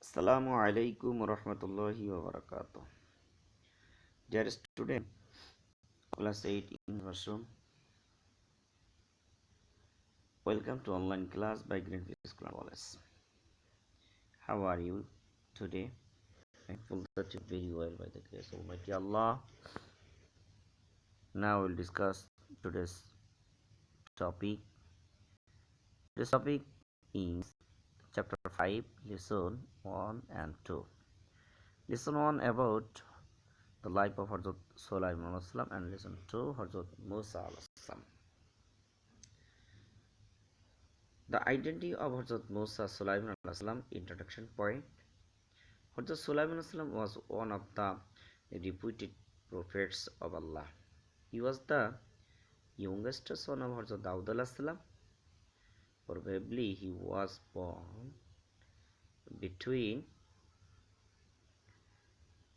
Assalamu alaikum warahmatullahi wabarakatuh. Dear student, class 8 in Russian. Welcome to online class by Greenfield College. How are you today? Thankful that you very well by the grace of Almighty Allah. Now we'll discuss today's topic. This topic is chapter 5, lesson 1 and 2. Lesson 1 about the life of Hazrat Sulaiman and lesson 2 Hazrat Musa. The identity of Hazrat Musa Sulaiman introduction point. Hazrat Sulaiman was one of the reputed prophets of Allah. He was the youngest son of Hazrat Daud. Probably he was born between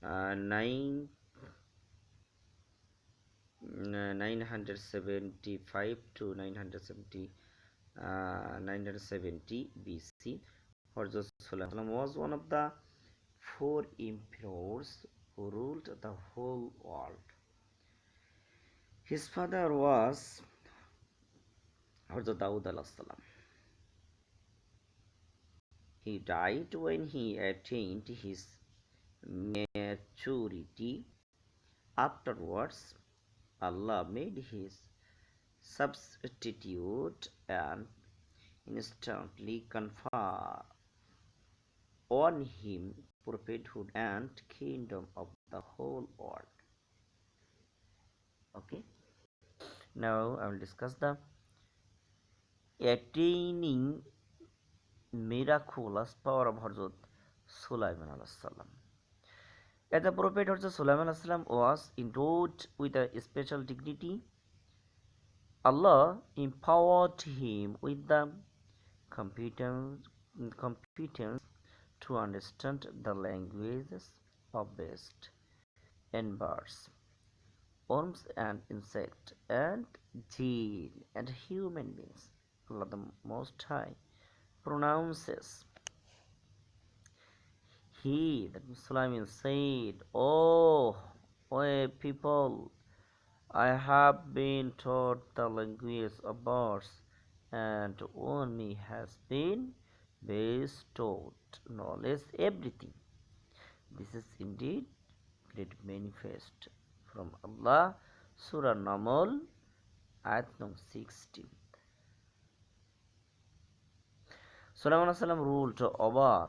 975 to 970 BC. Hazrat Sulaiman was one of the 4 emperors who ruled the whole world. His father was Hazrat Daud. He died when he attained his maturity. Afterwards, Allah made his substitute and instantly confer on him prophethood and kingdom of the whole world. Okay. Now I will discuss the attaining miraculous power of Hazrat Sulaiman salam. As the prophet Hazrat Sulaiman salam was endowed with a special dignity, Allah empowered him with the competence to understand the languages of beasts and birds, worms and insects, and jinn and human beings. Allah the Most High pronounces. He, that Sulaiman said, O people, I have been taught the language of birds, and on me has been bestowed knowledge everything. This is indeed great manifest from Allah. Surah Naml, ayat number 16. Sulaiman ruled over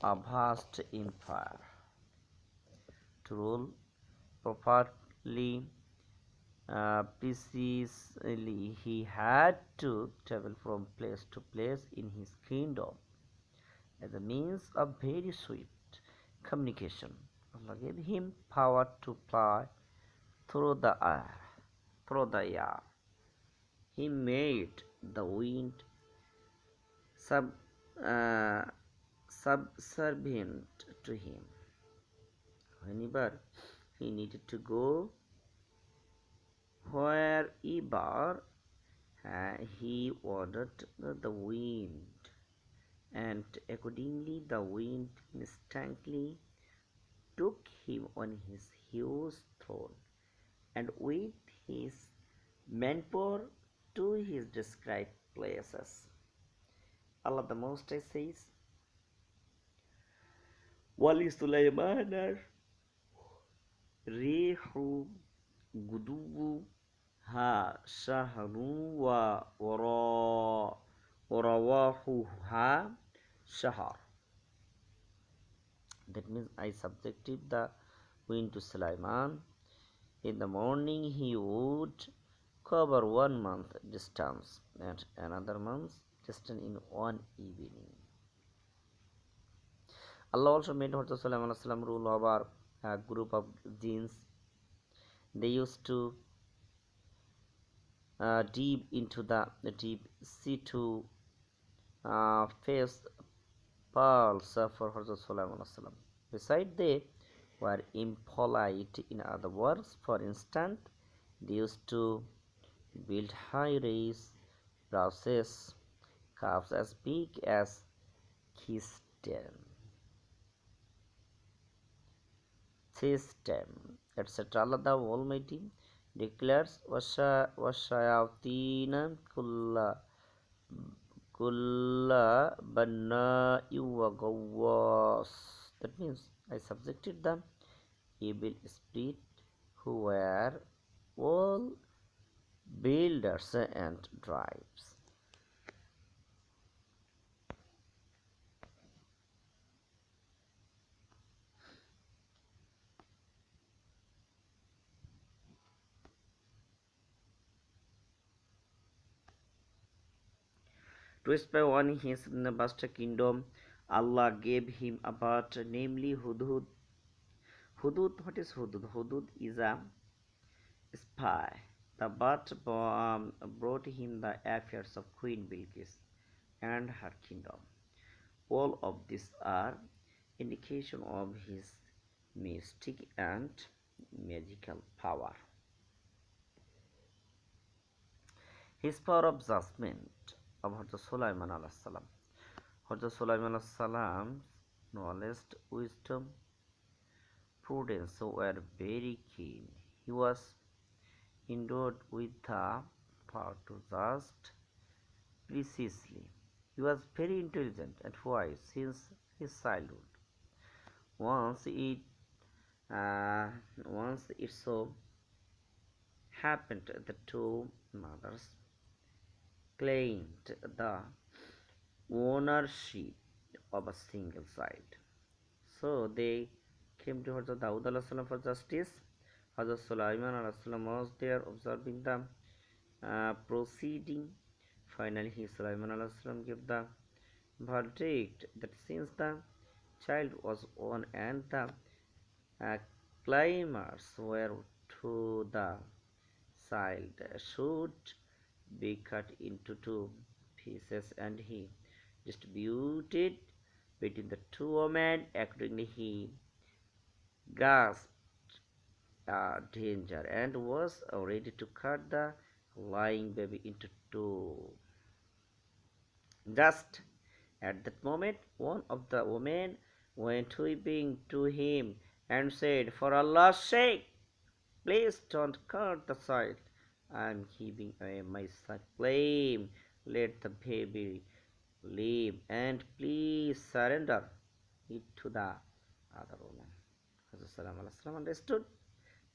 a vast empire. To rule properly, precisely, he had to travel from place to place in his kingdom as a means of very swift communication. Allah gave him power to fly through the air. He made the wind subservient to him. Whenever he needed to go, wherever he ordered the wind, and accordingly the wind instantly took him on his huge throne, and with his manpower to his described places. Allah the Most High says, Wali Sulaiman Rihu Guduwu Ha Shahru wa Warawahu Ha Shahar. That means I subjected the wind to Sulaiman. In the morning he would cover 1 month distance and another month distance in one evening. Allah also made Hazrat Sulaiman rule over a group of jinns. They used to deep into the deep sea to face pearls for Hazrat Sulaiman. Besides, they were impolite. In other words, for instance, they used to build high-rise houses, calves as big as Keystone. system, etc. Allah the Almighty declares Washayatina kulla banna'i wa gawwas. That means I subjected the evil spirit who were all builders and drives. To spy on his vast kingdom, Allah gave him a bird, namely Hudhud. Hudud, what is Hudud? Hudud is a spy. The bird brought him the affairs of Queen Bilqis and her kingdom. All of these are indication of his mystic and magical power. His power of judgment of Hazrat Sulaiman alayhi salam. Hazrat Sulaiman alayhi salam's knowledge, wisdom, prudence were very keen. He was endowed with the power to judge precisely. He was very intelligent and wise since his childhood. Once it once it so happened the two mothers claimed the ownership of a single child. So they came to Hazrat Dawood alayhi salam for justice. Hazrat Sulaiman alayhi salam was there observing the proceeding. Finally, Sulaiman alayhi salam gave the verdict that since the child was born and the uh, climbers were to the child should be cut into two pieces, and he distributed between the two women. Accordingly, he grasped danger and was ready to cut the lying baby into two. Just at that moment, one of the women went weeping to him and said, "For Allah's sake, please don't cut the child. I am giving away my claim. Let the baby live, and please surrender it to the other woman." Hazrat understood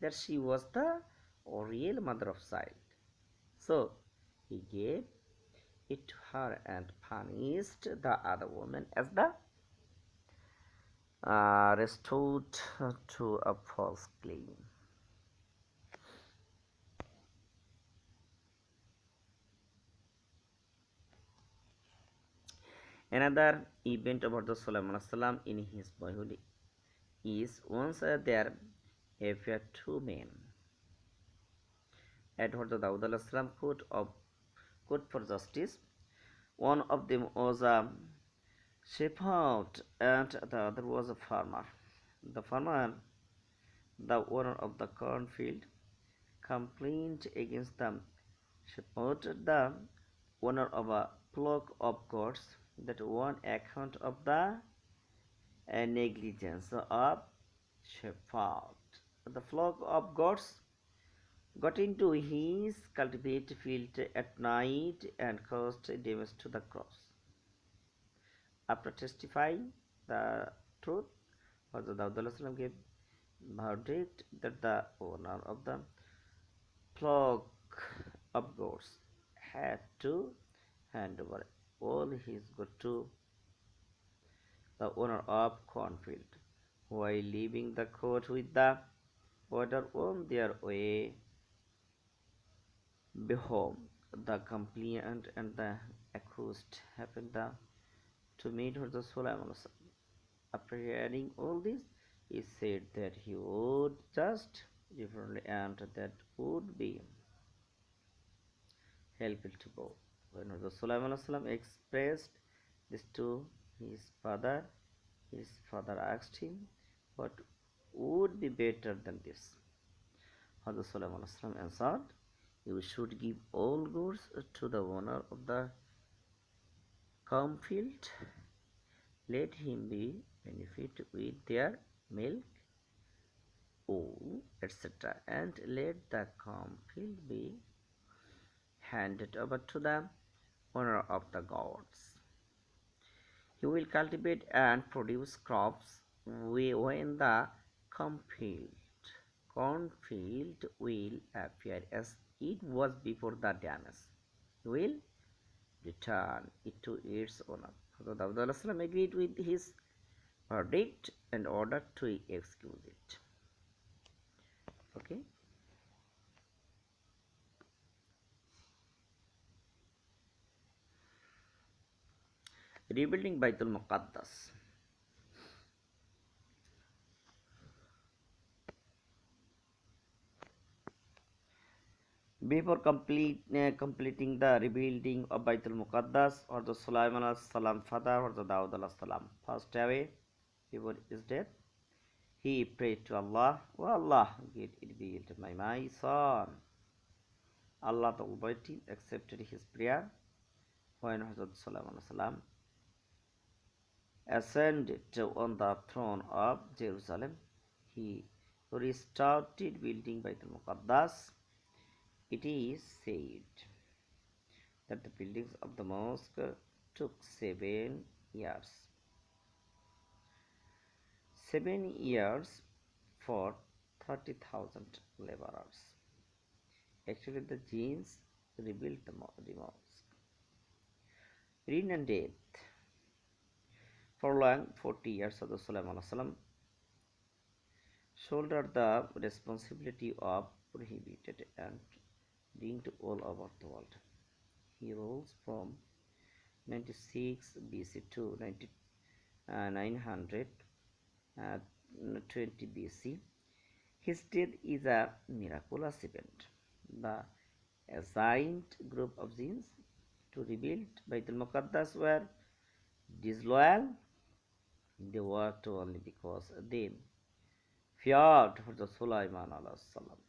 that she was the real mother of child. So he gave it to her and punished the other woman as the restored to a false claim. Another event about the Sulaiman salam in his boyhood is once there appeared two men at what the Dawood salam court for justice. One of them was a shepherd and the other was a farmer. The farmer, the owner of the cornfield, complained against the shepherd, the owner of a flock of goats, that one account of the negligence of shepherd. The flock of goats got into his cultivated field at night and caused damage to the crops. After testifying the truth, Hazrat Dawood gave verdict that the owner of the flock of goats had to hand over all his goods to the owner of cornfield, while leaving the court with the order on their way home. The complainant and the accused happened to meet Hazrat Sulaiman. After hearing all this, he said that he would just differently and that would be helpful to both. When Hazrat Sulaiman expressed this to his father asked him what would be better than this. Hazrat Sulaiman answered, "You should give all goods to the owner of the cornfield. Let him be benefit with their milk wool, etc., and let the corn field be handed over to the owner of the gods. He will cultivate and produce crops when the cornfield cornfield will appear as it was before the damage. He will return it to its owner. Hazrat Daud agreed with his verdict and ordered to execute it. Okay. Rebuilding Baitul Muqaddas. Before completing the rebuilding of Baitul Muqaddas, or the Sulaiman al-Salam father, or the Dawud al-Salam passed away before his death, he prayed to Allah, "O Allah, get revealed my son." Allah the Almighty accepted his prayer when Hazrat Sulaiman al-Salam ascended on the throne of Jerusalem. He restarted building Baitul Muqaddas. It is said that the buildings of the mosque took 7 years. 7 years for 30,000 laborers. Actually, the jinns rebuilt the mosque. Reign and death. For long 40 years, Hazrat Sulaiman shouldered the responsibility of prohibited and linked all over the world. He rules from 96 BC to 920 BC. His death is a miraculous event. The assigned group of jinns to rebuild Baitul Muqaddas were disloyal. They worked only because they feared for the Sulaiman alayhi salam.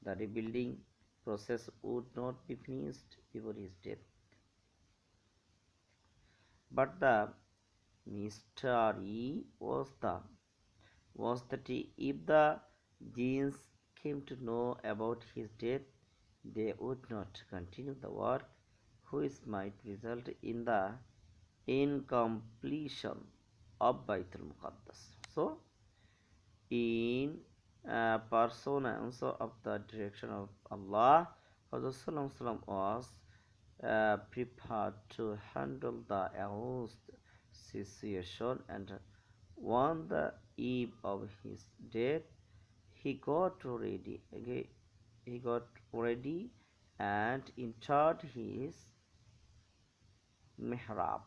The rebuilding process would not be finished before his death. But the mystery was that if the jinns came to know about his death, they would not continue the work, which might result in the incompletion of Baitul Muqaddas. So, in pursuance of the direction of Allah, Rasulullah was prepared to handle the announced situation, and on the eve of his death, he got ready. He got ready and entered his mihrab,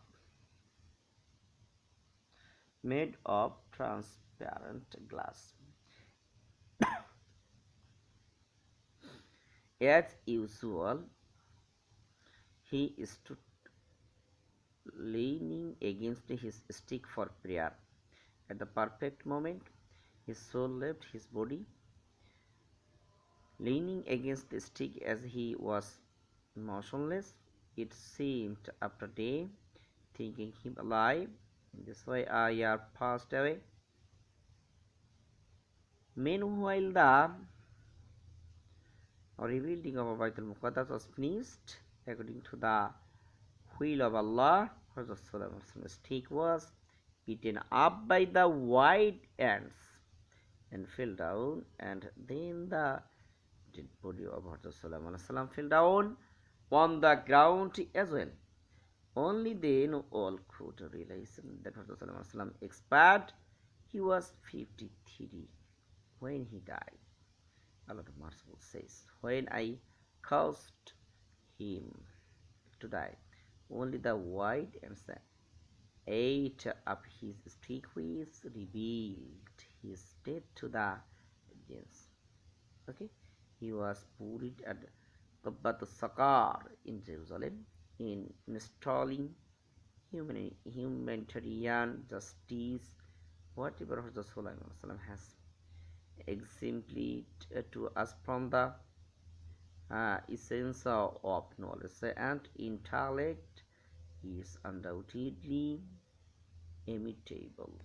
made of transparent glass. As usual, he stood leaning against his stick for prayer. At the perfect moment, his soul left his body. Leaning against the stick as he was motionless, it seemed after day, thinking him alive. In this way, a year passed away. Meanwhile, the rebuilding of Baitul Muqaddas was finished according to the will of Allah. The stick was eaten up by the white ants and fell down, and then the dead body of Rasulullah fell down on the ground as well. Only then all could realize that Rasulullah expired. He was 53 when he died. Allah the Merciful says, "When I caused him to die, only the white ants ate up his stick, which revealed his death to the jinns." Okay, he was buried at Qabbat Sakar in Jerusalem, in installing humanitarian justice. Whatever Rasulullah has exemplified to us from the essence of knowledge and intellect is undoubtedly imitable.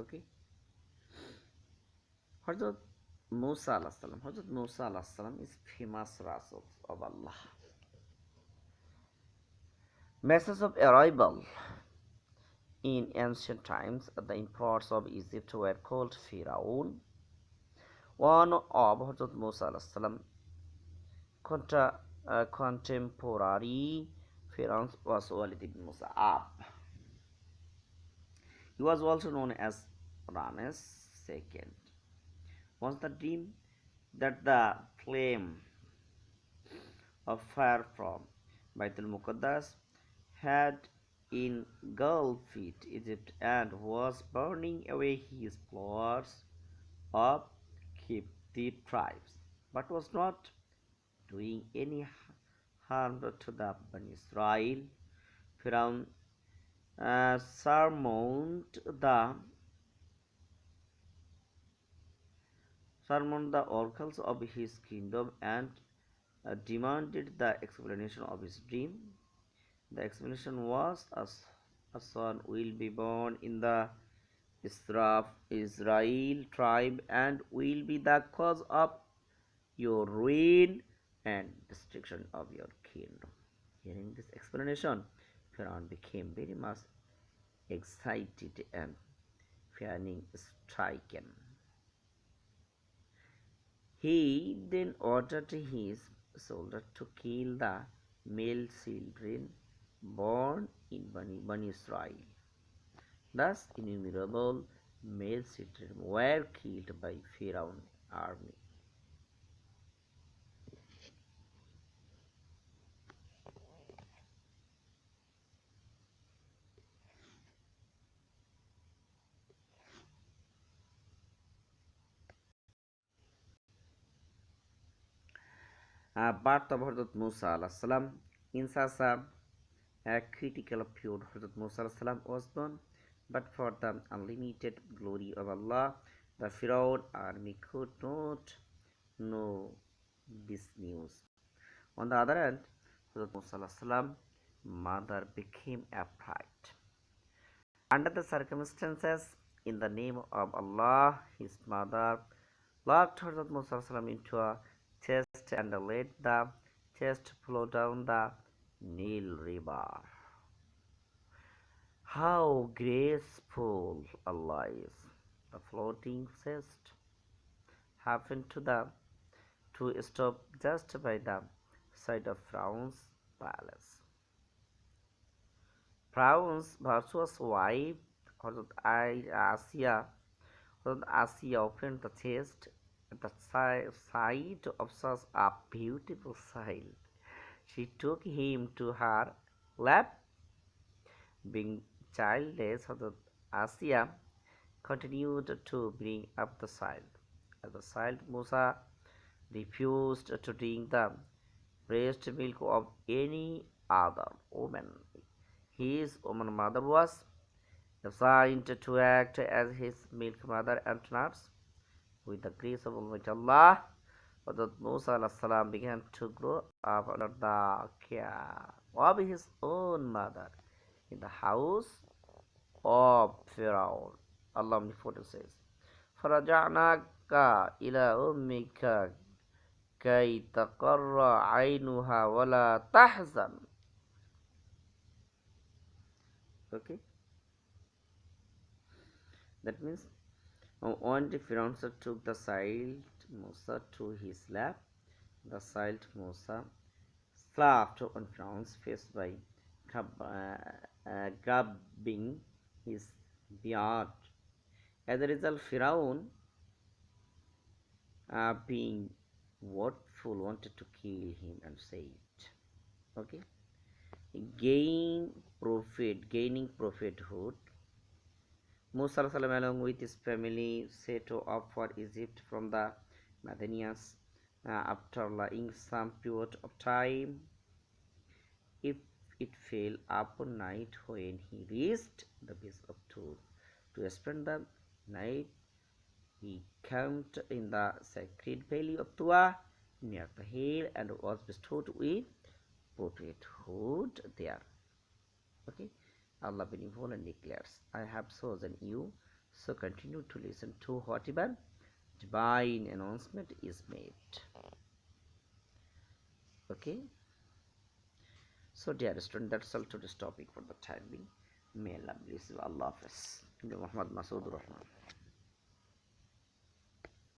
Okay. Hazrat Musa alayhi salam. Hazrat Musa alayhi salam is famous Rasul of Allah. Message of arrival. In ancient times, the emperors of Egypt were called Pharaoh. One of Hazrat Musa alayhi salam contemporary pharaohs was Walid ibn Musa'ab. He was also known as Rames II. Was the dream that the flame of fire from Baitul Muqaddas had engulfed Egypt and was burning away his plots of captive tribes, but was not doing any harm to the Bani Israel. Pharaoh summoned the oracles of his kingdom and demanded the explanation of his dream. The explanation was a son will be born in the Israel tribe and will be the cause of your ruin and destruction of your kingdom. Hearing this explanation, Pharaoh became very much excited and fearing stricken. He then ordered his soldiers to kill the male children born in Bani Israel. Thus, innumerable male children were killed by Pharaoh's army. Birth of Hazrat Musa alayhi salam. In such a critical period, Hazrat Musa alayhi salam was born, but for the unlimited glory of Allah, the Pharaoh army could not know this news. On the other hand, Hazrat Musa alayhi salam mother became afraid. Under the circumstances, in the name of Allah, his mother locked Hazrat Musa alayhi salam into a chest and let the chest flow down the Nile River. How graceful Allah is! The floating chest happened to stop just by the side of Pharaoh's palace. Pharaoh's virtuous wife, Hazrat Asiya opened the chest at the sight of such a beautiful child. She took him to her lap. Being childless, Hazrat Asiya continued to bring up the child. As the child, Musa refused to drink the breast milk of any other woman. His woman mother was assigned to act as his milk mother and nurse. With the grace of Almighty Allah, Hazrat Musa alayhi salam began to grow up under the care of his own mother in the house of Pharaoh. Allah Omnipotent says, فَرَجَعْنَاكَ إِلَى أُمِّكَ كَيْ تَقَرَّ عَيْنُهَا وَلَا تَحْزَنْ. Okay, that means one day Pharaoh took the child Musa to his lap. The child Musa slapped on Pharaoh's face by grabbing his beard. As a result, Pharaoh, being wrathful, wanted to kill him and said, okay, gaining prophethood. Musa along with his family set off for Egypt from the Madanians. After lying some period of time, if it fell upon night when he reached the base of Tur to spend the night, he camped in the sacred valley of Tua near the hill and was bestowed with prophethood there. Okay, Allah benevolent declares, I have chosen you So continue to listen to whatever divine announcement is made. Okay. So dear student, that's all today's topic for the time being. May Allah bless you. Allah Hafiz. Muhammad Masood Rahman.